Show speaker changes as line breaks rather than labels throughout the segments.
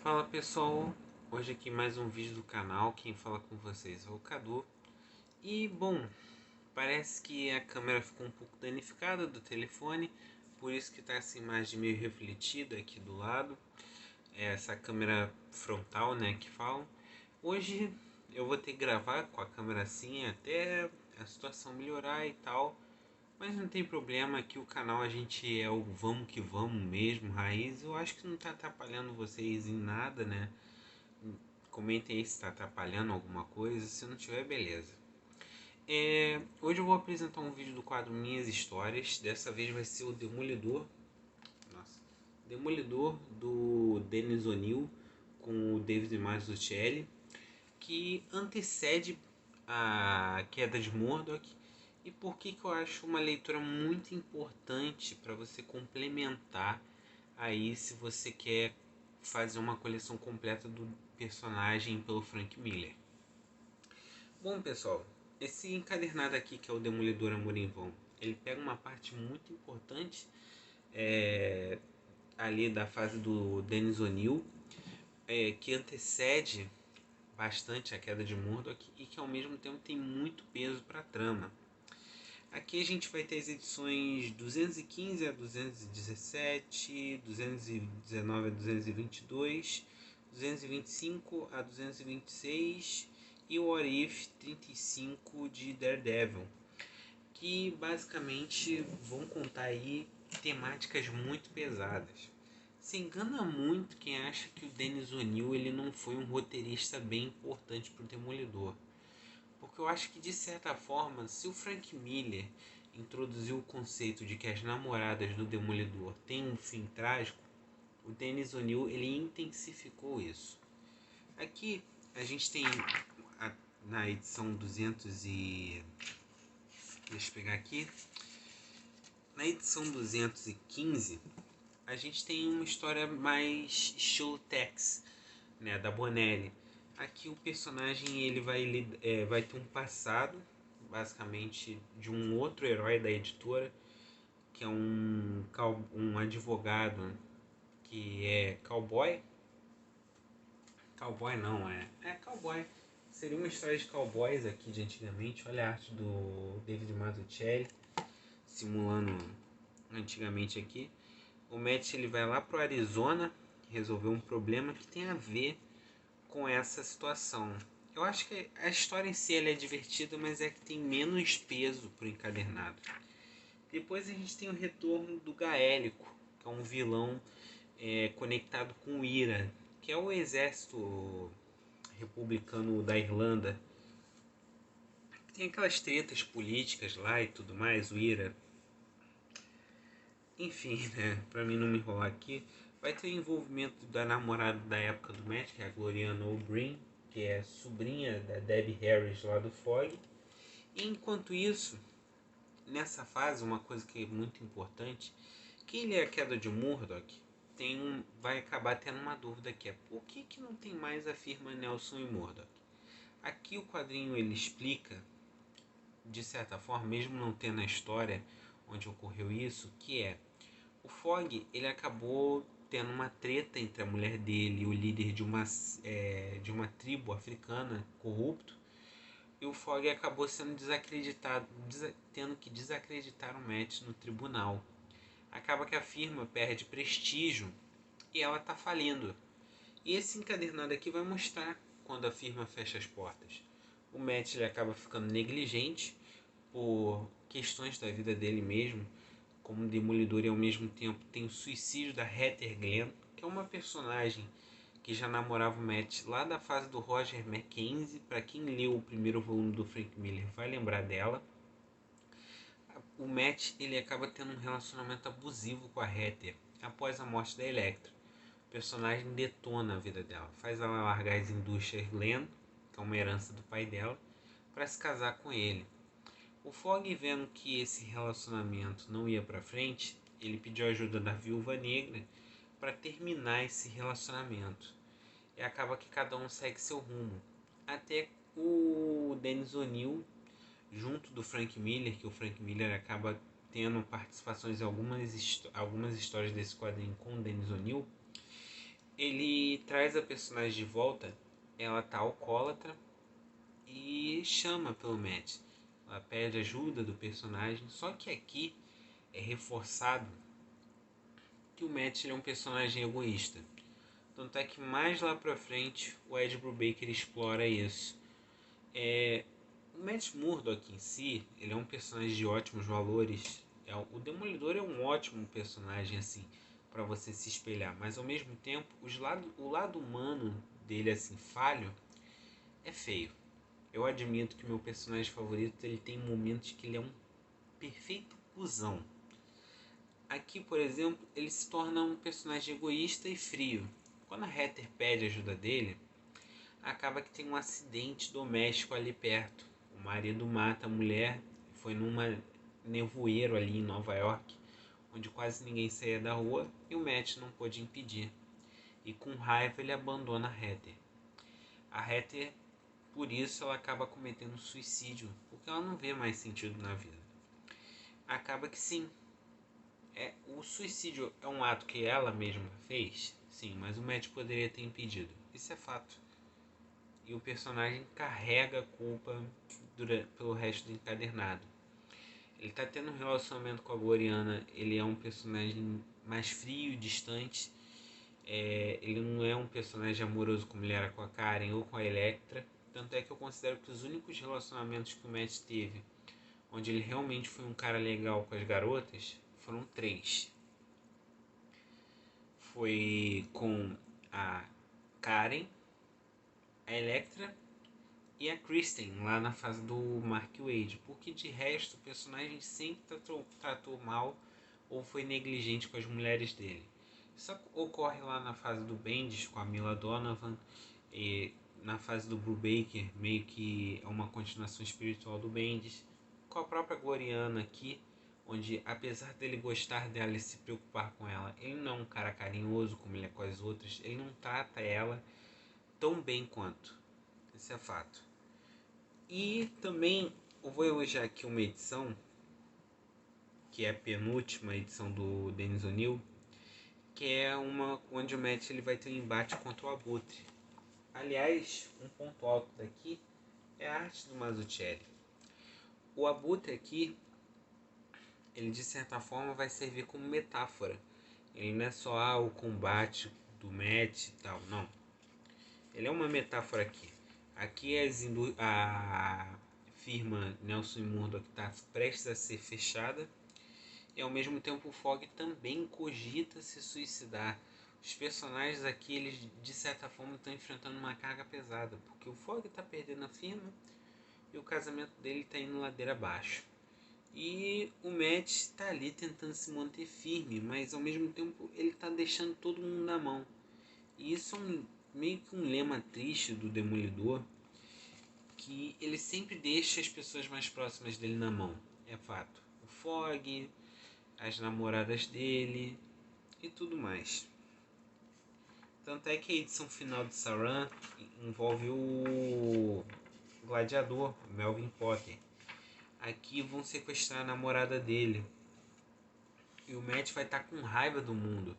Fala pessoal, hoje aqui mais um vídeo do canal, quem fala com vocês é o Cadu. E bom, parece que a câmera ficou um pouco danificada do telefone, por isso que está essa imagem meio refletida aqui do lado. É essa câmera frontal, né, que falam. Hoje eu vou ter que gravar com a câmera assim até a situação melhorar e tal. Mas não tem problema, aqui o canal a gente é o vamos que vamos mesmo, raiz. Eu acho que não está atrapalhando vocês em nada, né? Comentem aí se está atrapalhando alguma coisa, se não tiver, beleza. Hoje eu vou apresentar um vídeo do quadro Minhas Histórias. Dessa vez vai ser o Demolidor. Nossa. Demolidor do Denis O'Neill com o David Mazzucchelli, que antecede a Queda de Murdoch. E por que eu acho uma leitura muito importante para você complementar aí se você quer fazer uma coleção completa do personagem pelo Frank Miller. Bom pessoal, esse encadernado aqui que é o Demolidor Amor em Vão, ele pega uma parte muito importante ali da fase do Denis O'Neill, que antecede bastante a queda de Murdoch e que ao mesmo tempo tem muito peso para a trama. Aqui a gente vai ter as edições 215 a 217, 219 a 222, 225 a 226 e o What If 35 de Daredevil, que basicamente vão contar aí temáticas muito pesadas. Se engana muito quem acha que o Denis O'Neill ele não foi um roteirista bem importante para o Demolidor. Porque eu acho que, de certa forma, se o Frank Miller introduziu o conceito de que as namoradas do Demolidor têm um fim trágico, o Denis O'Neill ele intensificou isso. Aqui a gente tem na edição 200 e... Deixa eu pegar aqui. Na edição 215, a gente tem uma história mais estilo Tex, né, da Bonelli. Aqui o personagem ele vai ter um passado, basicamente, de um outro herói da editora, que é um advogado que é cowboy. Cowboy não, é cowboy. Seria uma história de cowboys aqui de antigamente. Olha a arte do David Mazzucchelli, simulando antigamente aqui. O Matt ele vai lá pro Arizona resolver um problema que tem a ver com essa situação. Eu acho que a história em si ela é divertida, mas é que tem menos peso pro encadernado. Depois a gente tem o retorno do Gaélico, que é um vilão conectado com o IRA, que é o exército republicano da Irlanda. Tem aquelas tretas políticas lá e tudo mais, o IRA. Enfim, né, pra mim não me enrolar aqui, vai ter o envolvimento da namorada da época do Matt, que é a Gloriana O'Brien, que é sobrinha da Debbie Harris lá do Fog. E enquanto isso, nessa fase, uma coisa que é muito importante, que ele é a queda de Murdoch, vai acabar tendo uma dúvida que é por que não tem mais a firma Nelson e Murdoch? Aqui o quadrinho ele explica, de certa forma, mesmo não tendo a história onde ocorreu isso, que é o Fog ele acabou tendo uma treta entre a mulher dele e o líder de uma tribo africana corrupto, e o Fog acabou sendo desacreditado, tendo que desacreditar o Matt no tribunal. Acaba que a firma perde prestígio e ela está falindo. E esse encadernado aqui vai mostrar quando a firma fecha as portas. O Matt ele acaba ficando negligente por questões da vida dele mesmo, como Demolidor, e ao mesmo tempo tem o suicídio da Heather Glenn, que é uma personagem que já namorava o Matt lá da fase do Roger Mackenzie. Para quem leu o primeiro volume do Frank Miller vai lembrar dela. O Matt ele acaba tendo um relacionamento abusivo com a Heather após a morte da Elektra. O personagem detona a vida dela, faz ela largar as indústrias Glenn, que é uma herança do pai dela, para se casar com ele. O Fog, vendo que esse relacionamento não ia para frente, ele pediu ajuda da Viúva Negra para terminar esse relacionamento. E acaba que cada um segue seu rumo. Até o Denis O'Neill, junto do Frank Miller, que o Frank Miller acaba tendo participações em algumas histórias desse quadrinho com o Denis O'Neill, ele traz a personagem de volta. Ela tá alcoólatra e chama pelo Matt. Ela pede ajuda do personagem, só que aqui é reforçado que o Matt ele é um personagem egoísta. Tanto é que mais lá pra frente o Ed Brubaker explora isso. O Matt Murdock em si, ele é um personagem de ótimos valores. O Demolidor é um ótimo personagem assim para você se espelhar, mas ao mesmo tempo o lado humano dele assim falho é feio. Eu admito que meu personagem favorito ele tem momentos que ele é um perfeito cuzão. Aqui, por exemplo, ele se torna um personagem egoísta e frio. Quando a Heather pede ajuda dele, acaba que tem um acidente doméstico ali perto. O marido mata a mulher, foi numa nevoeiro ali em Nova York, onde quase ninguém saía da rua e o Matt não pôde impedir. E com raiva ele abandona a Heather. A Heather, por isso, ela acaba cometendo suicídio, porque ela não vê mais sentido na vida. Acaba que sim, o suicídio é um ato que ela mesma fez, sim, mas o Matt poderia ter impedido. Isso é fato. E o personagem carrega a culpa pelo resto do encadernado. Ele tá tendo um relacionamento com a Gloriana, ele é um personagem mais frio, distante. Ele não é um personagem amoroso como ele era com a Karen ou com a Elektra. Tanto é que eu considero que os únicos relacionamentos que o Matt teve, onde ele realmente foi um cara legal com as garotas, foram 3. Foi com a Karen, a Elektra e a Kristen, lá na fase do Mark Wade. Porque de resto o personagem sempre tratou mal ou foi negligente com as mulheres dele. Isso ocorre lá na fase do Bendis com a Mila Donovan, e na fase do Brubaker meio que é uma continuação espiritual do Bendis, com a própria Gloriana aqui, onde apesar dele gostar dela e se preocupar com ela, ele não é um cara carinhoso como ele é com as outras, ele não trata ela tão bem quanto. Isso é fato. E também eu vou elogiar aqui uma edição, que é a penúltima edição do Dennis O'Neil, que é uma onde o Matt ele vai ter um embate contra o Abutre. Aliás, um ponto alto daqui é a arte do Mazzucchelli. O Abutre aqui, ele de certa forma vai servir como metáfora. Ele não é só o combate do Matt e tal, não. Ele é uma metáfora aqui. Aqui a firma Nelson e Murdock está prestes a ser fechada e ao mesmo tempo o Fogg também cogita se suicidar. Os personagens aqui, eles de certa forma estão enfrentando uma carga pesada, porque o Fogg está perdendo a firma e o casamento dele está indo ladeira abaixo. E o Matt está ali tentando se manter firme, mas ao mesmo tempo ele está deixando todo mundo na mão. E isso é meio que um lema triste do Demolidor, que ele sempre deixa as pessoas mais próximas dele na mão. É fato. O Fogg, as namoradas dele e tudo mais. Tanto é que a edição final de Saran envolve o gladiador, Melvin Potter. Aqui vão sequestrar a namorada dele. E o Matt vai estar com raiva do mundo.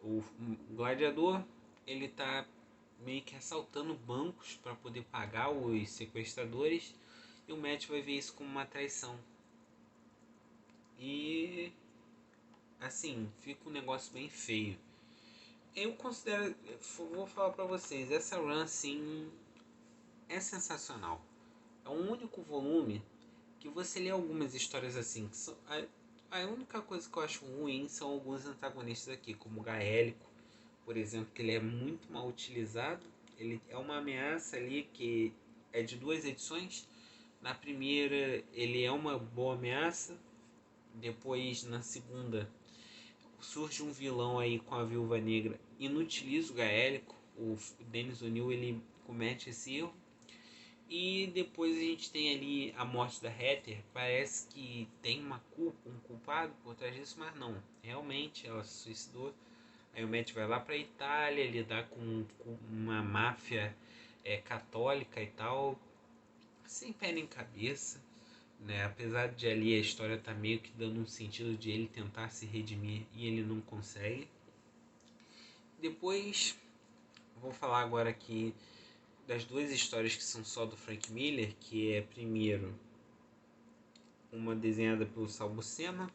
O gladiador, ele tá meio que assaltando bancos para poder pagar os sequestradores. E o Matt vai ver isso como uma traição. E assim, fica um negócio bem feio. Eu considero, vou falar pra vocês, essa run assim é sensacional. É um único volume que você lê algumas histórias assim que são, a única coisa que eu acho ruim são alguns antagonistas aqui, como o Gaélico, por exemplo, que ele é muito mal utilizado. Ele é uma ameaça ali que é de 2 edições. Na primeira ele é uma boa ameaça, depois na segunda surge um vilão aí com a Viúva Negra, inutiliza o Gaélico, o Dennis O'Neil ele comete esse erro. E depois a gente tem ali a morte da Heather, parece que tem uma culpa, um culpado por trás disso, mas não, realmente ela se suicidou. Aí o Matt vai lá pra Itália lidar com uma máfia católica e tal, sem pé nem cabeça, né? Apesar de ali a história tá meio que dando um sentido de ele tentar se redimir e ele não consegue. Depois, vou falar agora aqui das duas histórias que são só do Frank Miller, que é, primeiro, uma desenhada pelo Sal Buscema,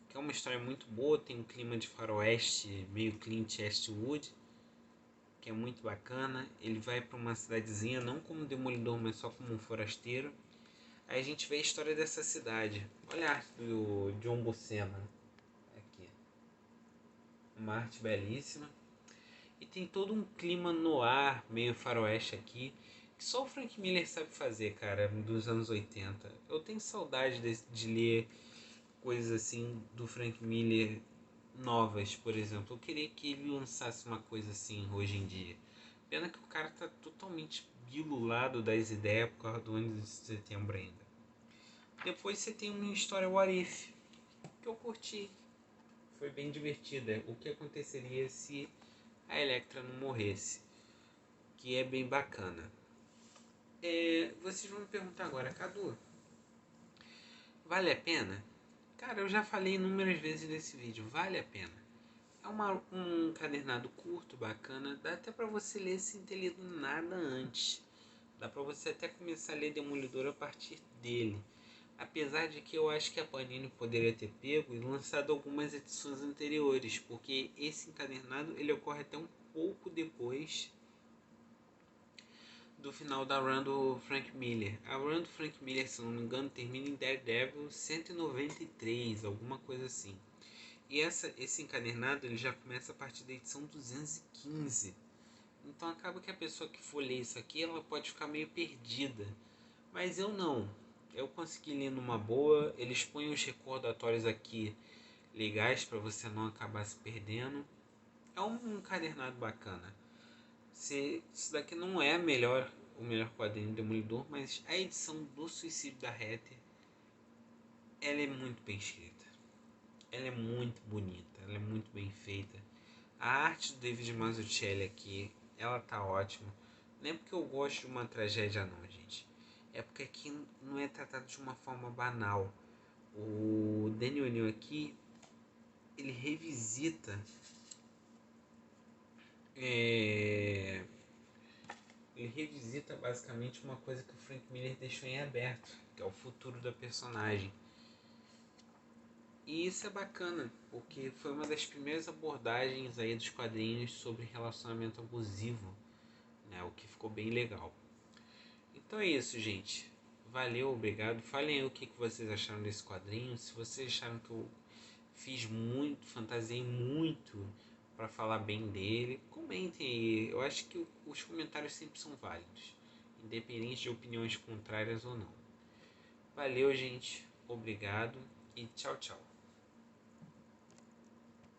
que é uma história muito boa, tem um clima de faroeste, meio Clint Eastwood, que é muito bacana. Ele vai para uma cidadezinha, não como demolidor, mas só como um forasteiro. Aí a gente vê a história dessa cidade. Olha a arte do John Buscema aqui. Uma arte belíssima. E tem todo um clima no ar, meio faroeste aqui, que só o Frank Miller sabe fazer, cara, dos anos 80. Eu tenho saudade de ler coisas assim do Frank Miller novas, por exemplo. Eu queria que ele lançasse uma coisa assim hoje em dia. Pena que o cara tá totalmente bilulado das ideias por causa do 11 de setembro ainda. Depois você tem uma história What If, que eu curti. Foi bem divertida. O que aconteceria se a Elektra não morresse? Que é bem bacana. Vocês vão me perguntar agora, Cadu, vale a pena? Cara, eu já falei inúmeras vezes nesse vídeo, vale a pena. É um encadernado curto, bacana, dá até pra você ler sem ter lido nada antes. Dá pra você até começar a ler Demolidor a partir dele. Apesar de que eu acho que a Panini poderia ter pego e lançado algumas edições anteriores, porque esse encadernado ele ocorre até um pouco depois do final da run do Frank Miller. A run do Frank Miller, se não me engano, termina em Daredevil 193, alguma coisa assim. E esse encadernado ele já começa a partir da edição 215. Então acaba que a pessoa que for ler isso aqui, ela pode ficar meio perdida. Mas eu não. Eu consegui ler numa boa. Eles põem os recordatórios aqui legais para você não acabar se perdendo. É um encadernado bacana. Isso daqui não é o melhor quadrinho do Demolidor, mas a edição do Suicídio da Heather, ela é muito bem escrita. Ela é muito bonita, ela é muito bem feita. A arte do David Mazzucchelli aqui, ela tá ótima. Não é porque eu gosto de uma tragédia não, gente. É porque aqui não é tratado de uma forma banal. O Daniel O'Neil aqui, ele revisita ele revisita basicamente uma coisa que o Frank Miller deixou em aberto, que é o futuro da personagem. E isso é bacana, porque foi uma das primeiras abordagens aí dos quadrinhos sobre relacionamento abusivo, né? O que ficou bem legal. Então é isso, gente. Valeu, obrigado. Falem aí o que vocês acharam desse quadrinho. Se vocês acharam que eu fiz muito, fantasiei muito para falar bem dele, comentem aí. Eu acho que os comentários sempre são válidos, independente de opiniões contrárias ou não. Valeu, gente. Obrigado e tchau, tchau.